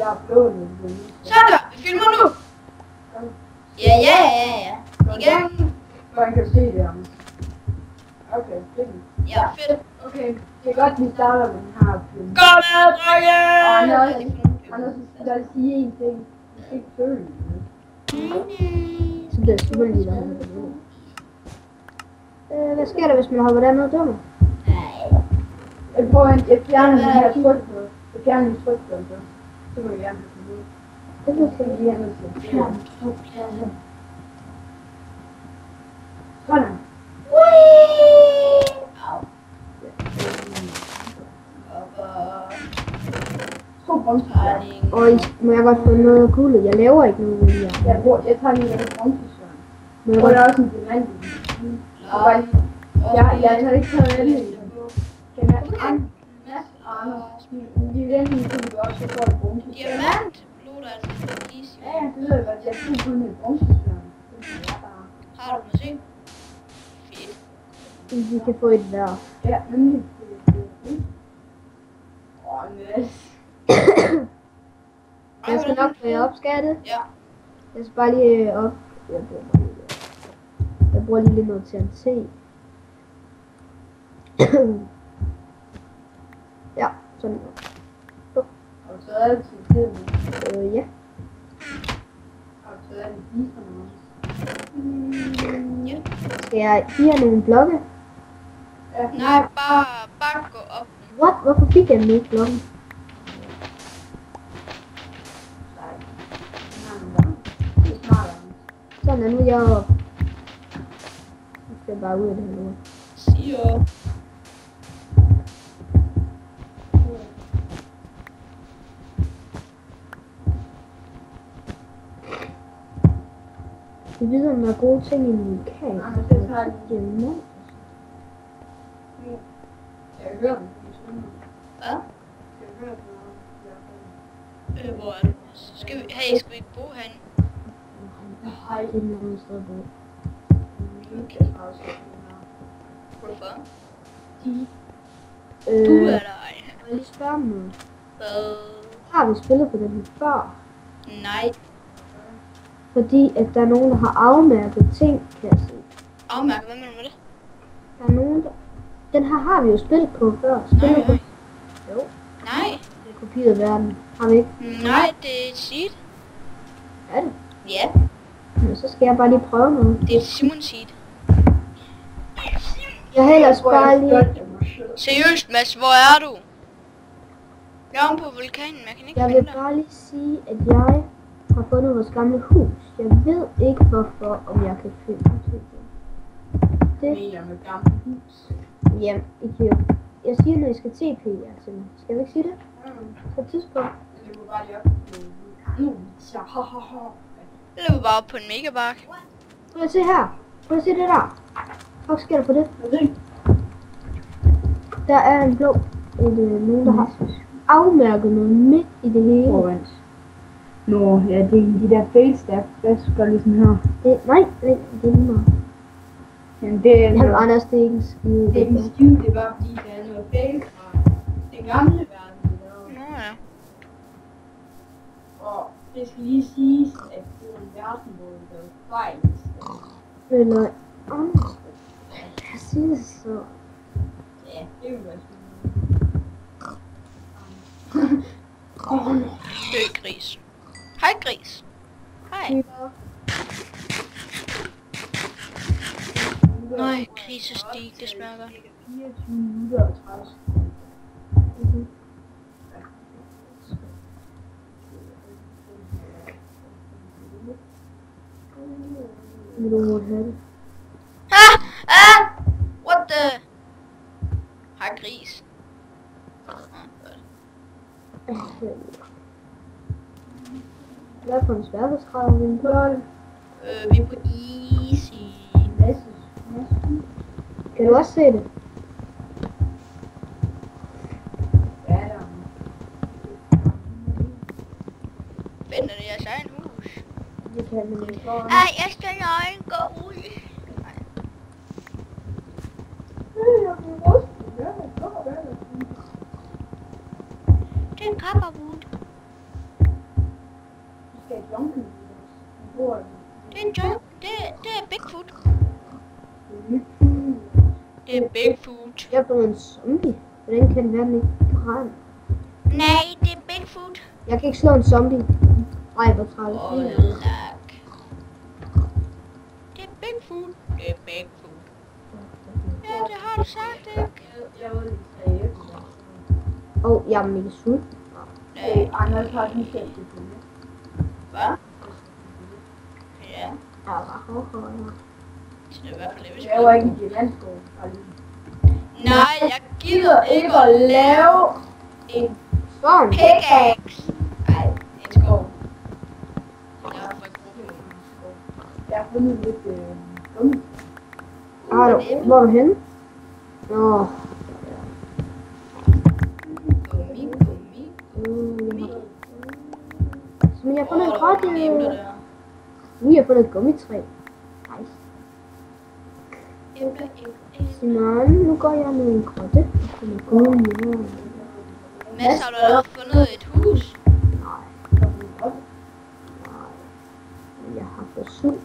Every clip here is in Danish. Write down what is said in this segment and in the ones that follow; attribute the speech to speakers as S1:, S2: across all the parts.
S1: jeg har blået det.
S2: Så der, vi filmer nu. Ja. Igen.
S1: Man kan se det, Anders. Okay, fedt.
S2: Ja, fedt.
S1: Okay, det er godt, vi starter med den her film.
S2: Kom med, drenge!
S1: Anders, lad os sige en ting. Du skal ikke føle det.
S3: Så det er selvfølgelig der. Hvad sker der, hvis man hopper dernede og dømmer?
S1: Jeg prøver jeg fjerner den her trykplade. Jeg fjerner den trykplade, så må jeg gerne have det. Det skal vi lige have noget til. Fjern trykplade. Sådan. To bremsesvær.
S3: Og må jeg godt få noget kuglet? Jeg laver ikke noget lige her.
S1: Jeg tager lige noget bremsesvær.
S3: Må jeg
S1: Og der
S3: godt...
S1: er også en diamant i den. Jeg tager ikke taget alle i den. Den er Anders. De er den, som du også får et bremsesvær.
S2: Diamant? Blod altså.
S1: Ja, det ved jeg godt. Jeg tror kun et bremsesvær.
S2: Har du musik? Fedt.
S3: Vi kan få et hver.
S1: Ja, nemlig. Næs.
S3: Jeg skal nok få jer opskattet.
S2: Ja.
S3: Jeg skal bare lige op. Jeg bruger lige lidt noget TNT. Ja, sådan.
S1: Og så er det til tiden.
S3: Ja.
S1: Og så er det biserne også.
S2: Ja.
S3: Skal jeg give jer nogle blokke?
S1: Ja.
S2: Nej, bare gå op.
S3: What? Hvorfor fik jeg ikke blokken? Sådan er nu jeg oppe. Nu skal jeg bare ud af det her nu.
S2: Sig op.
S3: Det viser, om der er gode ting i min kage. Jamen.
S1: Jeg hører den.
S2: Hvad?
S1: Jeg hører den.
S2: Hvor er det? Skal vi ikke bo herinde?
S3: Hej, det er noget sted på.
S2: Hvorfor?
S3: Du
S2: er der.
S3: Må jeg lige spørge om noget?
S2: Hvad?
S3: Har vi spillet på den her før?
S2: Nej.
S3: Fordi at der er nogen, der har afmærket ting, kan jeg sige.
S2: Afmærke, hvad mener du med det?
S3: Der er nogen, der... Den her har vi jo spillet på før. Spillet
S2: Nej.
S3: på... Jo,
S2: Nej.
S3: det er kopi af verden. Har vi ikke?
S2: Nej, det er et seed.
S3: Er det?
S2: Ja,
S3: Men så skal jeg bare lige prøve noget.
S2: det er et Simon seed.
S3: Jeg har ellers bare lige...
S2: Seriøst, Mads, hvor er du? Jeg er omme på vulkanen, men jeg kan ikke
S3: Jeg
S2: finde
S3: vil
S2: dig.
S3: bare lige sige, at jeg har fundet vores gamle hus. Jeg ved ikke hvorfor, om jeg kan finde det.
S1: Mener med gamle hus.
S3: Jamen, ikke. Jeg siger, når I skal TP jer til mig. Skal vi ikke sige det? På et tidspunkt.
S1: Det var bare lige op på vulkanen.
S2: Jeg løber bare op på en megabark.
S3: Prøv at se her. Prøv at se det der. Hvad sker der på det? Der er en blå. Nogen, der har afmærket noget midt i det hele.
S1: Nå, ja, det er de der fails, der skal ligesom her.
S3: Nej, det er lige meget.
S1: Jamen, det er
S3: Jamen, Anders, det er ikke en skide.
S1: det er en skide, det er bare fordi, der er noget fail fra den gamle verden, vi lavede.
S2: Nå ja.
S1: Og det skal lige siges, at det var en verden, hvor vi lavede fejl.
S3: Eller Anders. Jeg siger det så.
S1: Ja, det vil være sådan.
S2: Død gris. Hej gris. Hej. Nej, grisestik, det smager godt.
S1: 24 minutter og 30 sekunder.
S3: Vil du måtte have det?
S2: What the? Hej gris.
S3: Hvad for en sværhedsgrad er vi på?
S2: Vi er på easy.
S3: Kan du også se det?
S2: Venter det jeres egen hus?
S3: Det kan man ikke.
S2: Ej, jeg skal nøgen gå ud. Det er en kapperwood. Bigfoot.
S3: Jeg er blevet en zombie. Hvordan kan det være, den ikke brænder?
S2: Nej, det er Bigfoot.
S3: Jeg kan ikke slå en zombie. Ej, hvor træls.
S2: Tak. Det er Bigfoot. Det er Bigfoot. Ja, det har du sagt, ikke?
S1: Jeg var lidt træet.
S3: Jeg er mega sulten.
S1: Anders har den selv selvfølgelig.
S2: Hvad? Ja, det er i hvert fald det, vi
S1: Jeg var ikke i Jyllandsgård.
S2: Nej, jeg gider ikke at lave en
S3: Sådan.
S2: pickaxe. Ej, en skov. Det er derfor, jeg bruger den.
S1: Jeg har fundet lidt gummi.
S3: Hvor er du henne? Nå.
S2: Gummi.
S3: Men jeg har fundet et grotte.
S2: Glemte det.
S3: Jeg har fundet et gummitræ. Nice. Simon, nu går jeg ned i en grotte. Og finder gummi.
S2: Mads, har du allerede fundet et hus?
S3: Nej. Jeg har fået sult.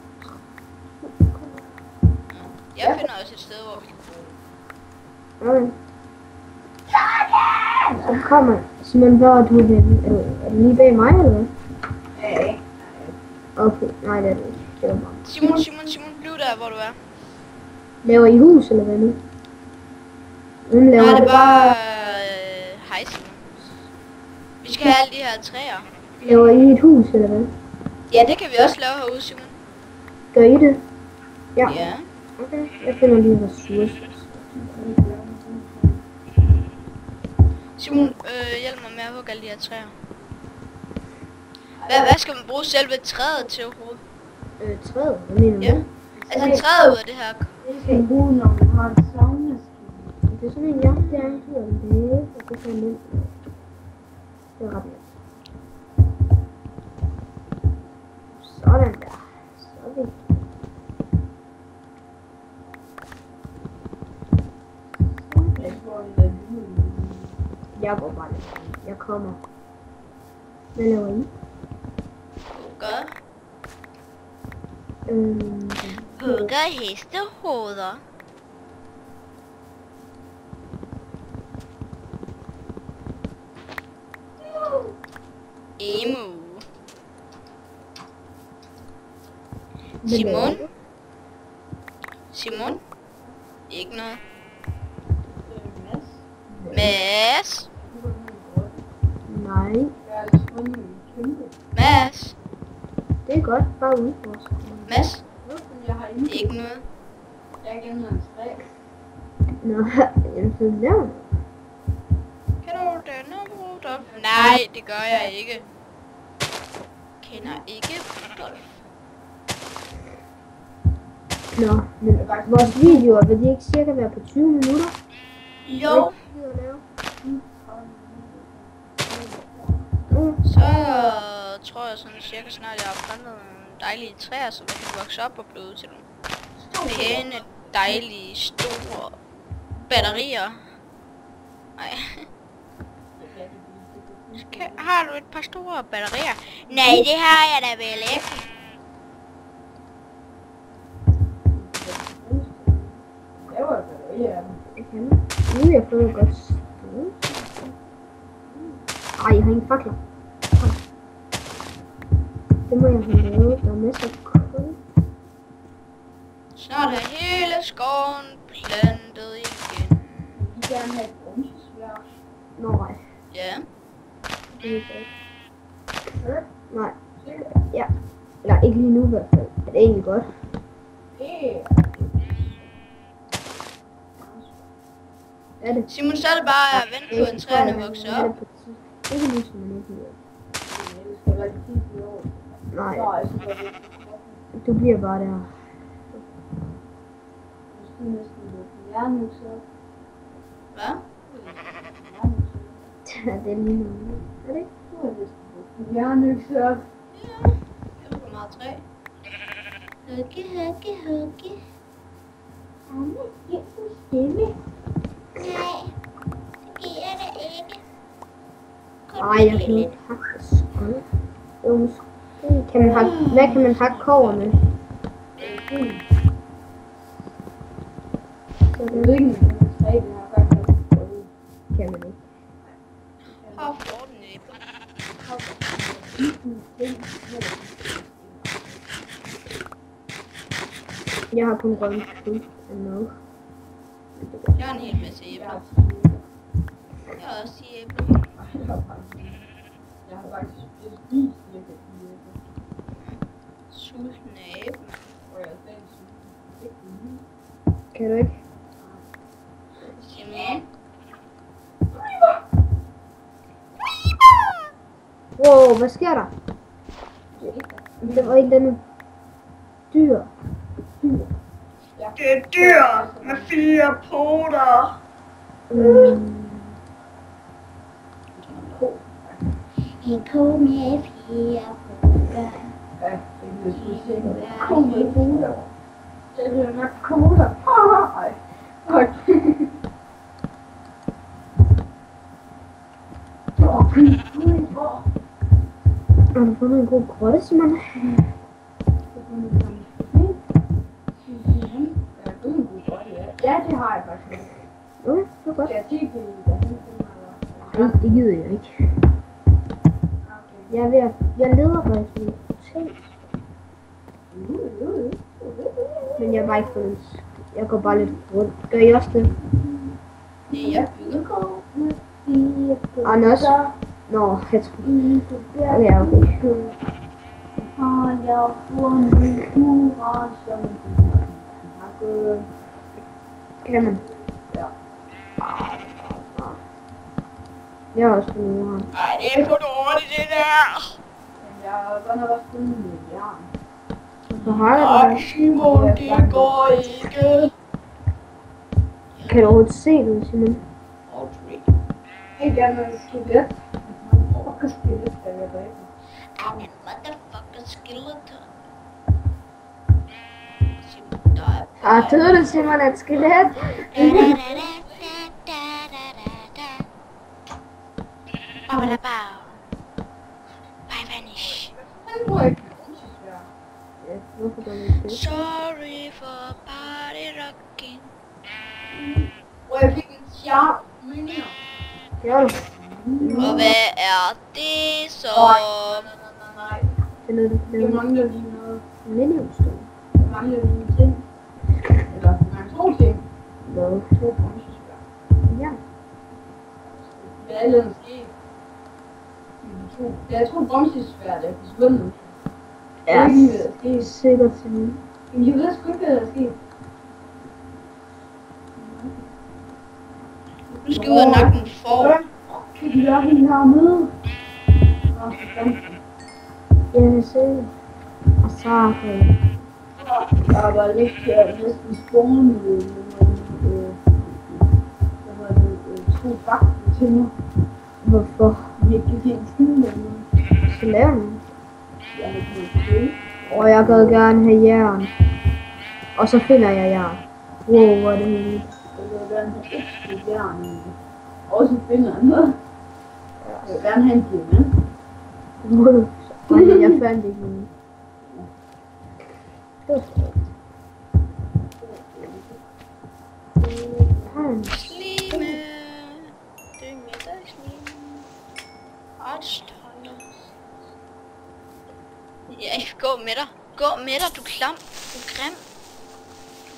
S2: Jeg finder også et sted, hvor vi kan bo.
S3: Okay. Så kommer Simon, hvor er du henne? Er du lige bag mig, eller hvad?
S1: Ja.
S3: Okay, nej, det er det ikke. Det var bare.
S2: Simon, bliv der, hvor du er.
S3: Laver I hus, eller hvad nu? Hvem laver
S2: Nej, det
S3: det?
S2: er bare hej Simon. Vi skal have alle de her træer.
S3: Laver I et hus, eller hvad?
S2: Ja, det kan vi også lave herude, Simon.
S3: Gør I det? Ja.
S2: Ja.
S3: Okay, jeg finder lige ressourcer.
S2: Simon, hjælp mig med at hugge alle de her træer. Hvad skal man bruge selve træet til overhovedet?
S3: Træet? Hvad mener du?
S2: Ja. Altså træet ud af det her.
S1: Det skal man bruge, når man har en sauna.
S3: Det er sådan en jagt, der er en tur om det. Og det kan man. Det er ret nemt. Sådan der. Så er vi. Jeg går bare lidt. Jeg kommer. Hvad laver I?
S2: Godt. Hugger hestehoveder. Emu. Simon? Ikke noget. Mads?
S3: Nej.
S2: Mads?
S3: Det er godt. Bare udforsk.
S2: Mads?
S1: Jeg har
S2: Ikke noget.
S1: Jeg kender en træ.
S3: Nå, jeg skal lave noget.
S2: Kender du denne Rudolf? Nej, det gør jeg ikke. Kender ikke Rudolf.
S3: Nå, men vores videoer, vil de ikke cirka være på 20 minutter?
S2: Jo. Så tror jeg sådan cirka snart, jeg har plantet nogle dejlige træer, så de kan vokse op og blive til nogle pæne, dejlige, store batterier. Nej. Har du et par store batterier? Nej, det har jeg da vel ikke.
S1: Det var batterier.
S3: Nu er jeg fået et godt sted. Ej, jeg har ingen fakler. Det må jeg have lavet. Der er masser af kul.
S2: Snart er hele skoven plantet igen.
S1: Vi vil gerne have et bronzesværd.
S3: Nej,
S2: Ja.
S3: det er ikke godt. Nej. Ja. Eller ikke lige nu i hvert fald. Det er egentlig godt. Er det?
S2: Simon, så er det bare at vente på, at træerne vokser op.
S3: Ikke nu, som man ikke ved.
S1: Det skal være 10 år.
S3: Nej,
S1: Så er det
S3: du bliver bare der.
S1: måske næsten lidt jernøkser.
S2: Hvad?
S3: Det er lige noget. Er det ikke?
S1: Så er det næsten jernøkser.
S2: Ja. Det er meget træ. Hugge.
S3: Anne, jeg får stemme.
S2: Nej, det giver det ikke.
S3: Ej, jeg kan ikke hakke skål. Jo, måske kan man hakke. Hvad kan man hakke kover med?
S1: Jeg ved ikke, Nej, det har jeg faktisk ikke prøvet.
S3: Kan man ikke.
S2: Har 14 æbler.
S3: Jeg har kun grønne fruit og noget.
S2: Jeg har en hel masse æbler. Jeg har også 10 æbler.
S1: Jeg har faktisk spist cirka 4 æbler.
S2: Sultne æbler.
S1: Og jeg er stadig sulten.
S3: Kan du ikke?
S2: Simon.
S3: Wow, hvad sker der? Der var et eller andet dyr.
S2: Det er dyr med 4 poter.
S3: En ko med 4 poter.
S1: Ja, det er sgu sikkert. Kom med cola. Det er nok cola. Ej. Okay.
S3: Har du fundet en god grotte, Simon?
S1: Ja, det har jeg faktisk.
S3: Okay, det er godt.
S1: Skal jeg kigge i det?
S3: Nej, det gider jeg ikke. Jeg er ved at... Jeg leder faktisk i ting. Men jeg har bare ikke fundet... Jeg går bare lidt rundt. Gør I også det?
S2: Jeg bygger.
S3: Anders? Nå, jeg tror... Ja, okay.
S1: Har jeg fundet hurra, som
S3: Kan man?
S1: Ja.
S3: Jeg har også fundet her.
S2: Ej, det er for dårligt, det der.
S1: Men jeg har godt nok også fundet en jern.
S3: Så har jeg det.
S2: Simon, det går ikke.
S3: Kan du overhovedet se det, Simon?
S1: Ikke andet end skelet. Fuck, skelet skal jeg dræbe.
S2: I'm a motherfucking skeleton. Simon, der er...
S3: Ah, tyder du, Simon, et skelet?
S2: Bye, vanish.
S1: Han bruger ikke brugsesvær.
S3: Ja, hvorfor gør man ikke det?
S2: Sorry for party rocking.
S1: Og jeg fik en sharp minion.
S3: Gør du?
S2: Og hvad er det så?
S1: Nej.
S3: Det er noget, du kan
S1: Jeg
S3: lave.
S1: mangler lige noget.
S3: Minimumstol.
S1: Jeg mangler lige en ting. Eller, nej, 2 ting.
S3: Hvad?
S1: 2 brugsesvær.
S3: Ja.
S1: Det er allerede sket. Jeg tror bremsesværd er forsvundet.
S3: Ja,
S1: Jeg ved ikke, hvad der er sket.
S3: sikkert, Simon.
S1: Men jeg ved sgu ikke, hvad der er sket.
S2: Du skal ud og nakke en får.
S1: Kan de gøre hende hernede?
S3: Jeg vil se det. Og så har jeg...
S1: Jeg var lidt næsten spående med nogle 2 bagte til mig.
S3: Hvorfor?
S1: Vi ikke kan se en skide med noget.
S3: Så laver du?
S1: Jeg har ikke noget.
S3: Og jeg gad gerne have jern. Og så finder jeg jern. Wow, hvor er det heldigt.
S1: Jeg vil gerne have et stykke jern. Og så finder jeg noget. Jeg vil gerne have en diamant.
S3: Wow. Okay, jeg fandt ikke nogen. Det var sgu.
S2: Slime. Det er middagslime. Artstoller. Ja, gå med dig. Gå med dig, du klam. Du er grim.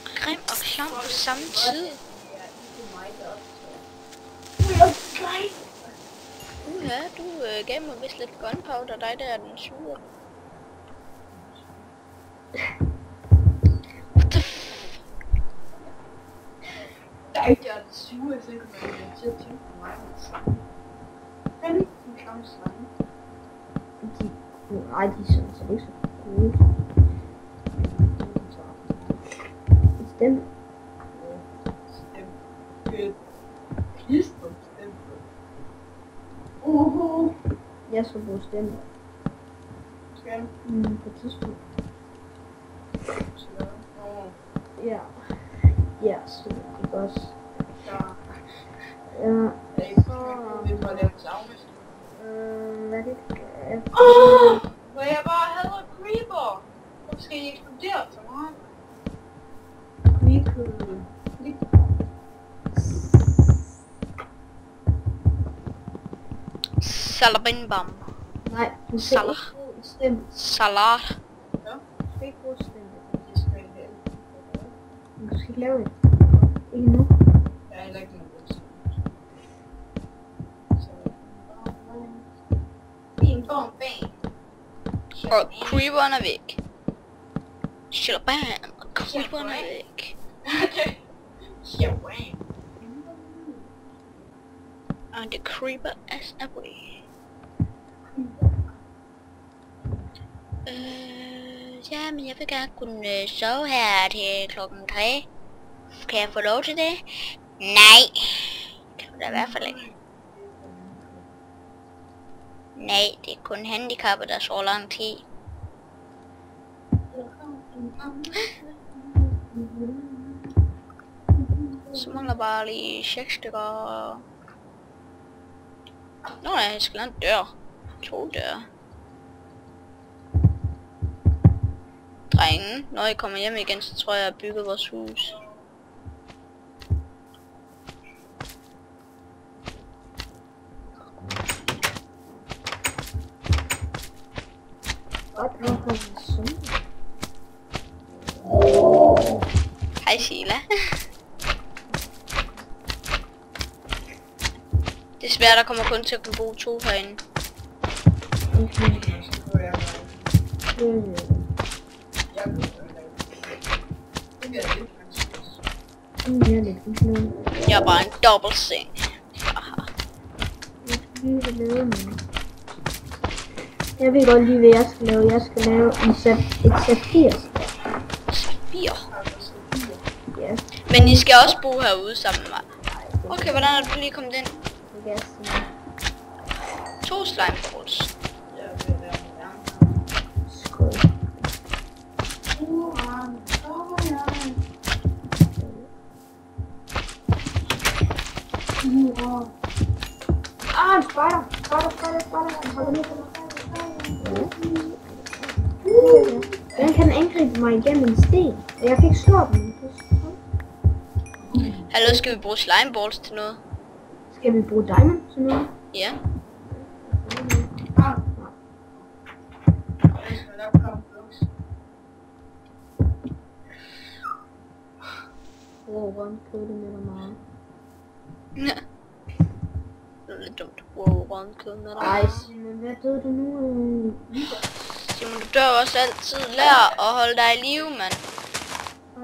S2: Du er grim og klam på samme tid. Ja, du gav mig vist lidt gunpowder, dig der er den sure. What the f...
S1: Jeg er den sure, så kan man til at tænke på mig med det samme. Den en klamme slange.
S3: Nej, de er sådan set ikke så gode. Stem.
S1: Stem. Good. Klister stem. Oho.
S3: Jeg skal bruge stemme.
S1: Skal
S3: På et tidspunkt.
S1: du?
S3: Ja. Ja, så det er også.
S1: Ja.
S3: Ja.
S1: Jeg er ikke så for at lave savmest.
S3: Hvad er det?
S1: Hvor jeg bare hader creeper. Hvorfor skal I eksplodere så meget? Vi kunne...
S2: Salabimbam.
S3: Nej, du skal
S2: Salat.
S3: ikke bruge et stempel.
S2: Salat.
S3: Du skal ikke bruge et stempel. Men du skal ikke lave det. Ikke nu.
S2: Og creeperen er væk. Shalabam. Og creeperen er væk. And the creeper is away. Ja, men jeg vil gerne kunne sove her til klokken 3. Kan jeg få lov til det? Nej. Kan du da i hvert fald ikke. Nej, det er kun handicappet, der så lang tid. Så mangler bare lige 6 stykker. Nå ja, jeg skal lade en dør. 2 døre. Drenge, når I kommer hjem igen, så tror jeg, at bygger vores hus. Hej Sheila. Desværre, der kommer kun til at kunne bo 2 herinde. Jeg er bare en dobbelt seng.
S3: Jeg ved godt lige, hvad jeg skal lave. Jeg skal lave et safir.
S2: Safir?
S3: Ja.
S2: Men I skal også bo herude sammen med mig. Okay, hvordan er du lige kommet ind? 2 slimeballs.
S3: Skål.
S1: En spider.
S3: Den kan angribe mig igennem en sten. Jeg kan ikke slå den.
S2: Hallo, skal vi bruge slimeballs til noget?
S3: Skal vi bruge diamond til noget?
S2: Ja.
S3: Wow, hvordan kører det med dig meget?
S2: Ja. Det er lidt dumt. Wow, hvordan kører med dig?
S3: Ej, Simon, hvad døde du nu?
S2: Simon, du dør også altid. Lær at holde dig i live, mand.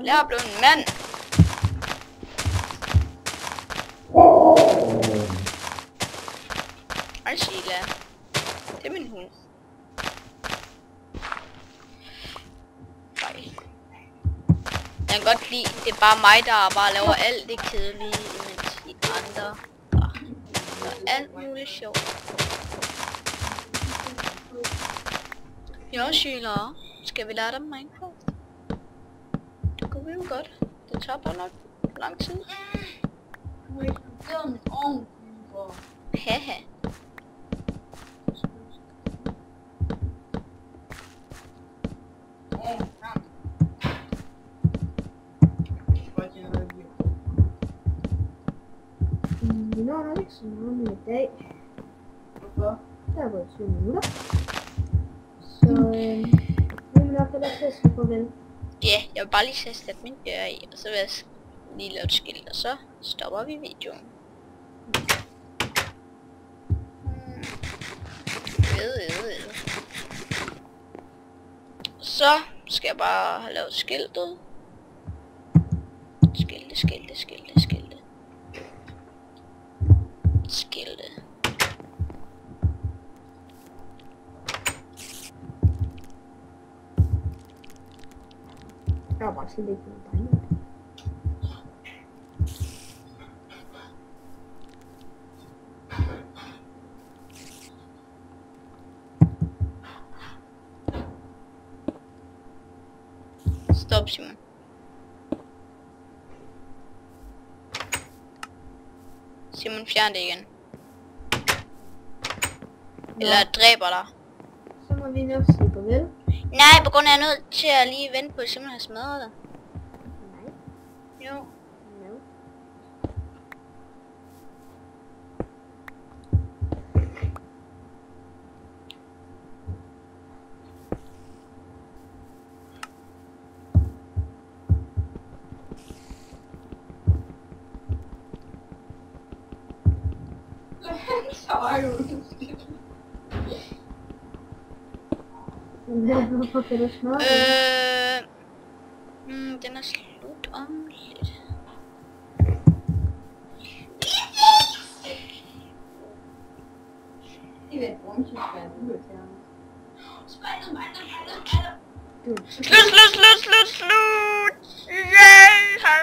S2: Lær at blive en mand. Hej Sheila. Det er min hund. Nej. Jeg kan godt lide, det er bare mig, der bare laver alt det kedelige, imens de andre gør alt muligt sjovt. Ja, Sheila. Skal vi lære dem Minecraft? Det kunne vi jo godt. Det tager bare nok lang tid. Haha.
S3: Vi når nok ikke så meget med i dag.
S1: Hvorfor?
S3: Der er gået 20 minutter. Så vi må nok hellere til at sige farvel.
S2: Ja, jeg vil bare lige sætte min dør i, og så vil jeg lige lave et skilt, og så stopper vi videoen. Så skal jeg bare have lavet skiltet. Skilte.
S3: Der var bare slet ikke noget dejligt.
S2: Stop, Simon. Simon, fjern det igen. Eller jeg dræber dig.
S3: Så må vi nok sige farvel.
S2: Nej, på grund af jeg er nødt til at lige vente på, at Simon har smadret dig.
S3: Nej.
S2: Jo.
S3: No. Hvorfor kan du smøre?
S2: Den er slut om lidt.
S1: Det er et bronzespand, du er til ham.
S2: Slut! Yay! Hej!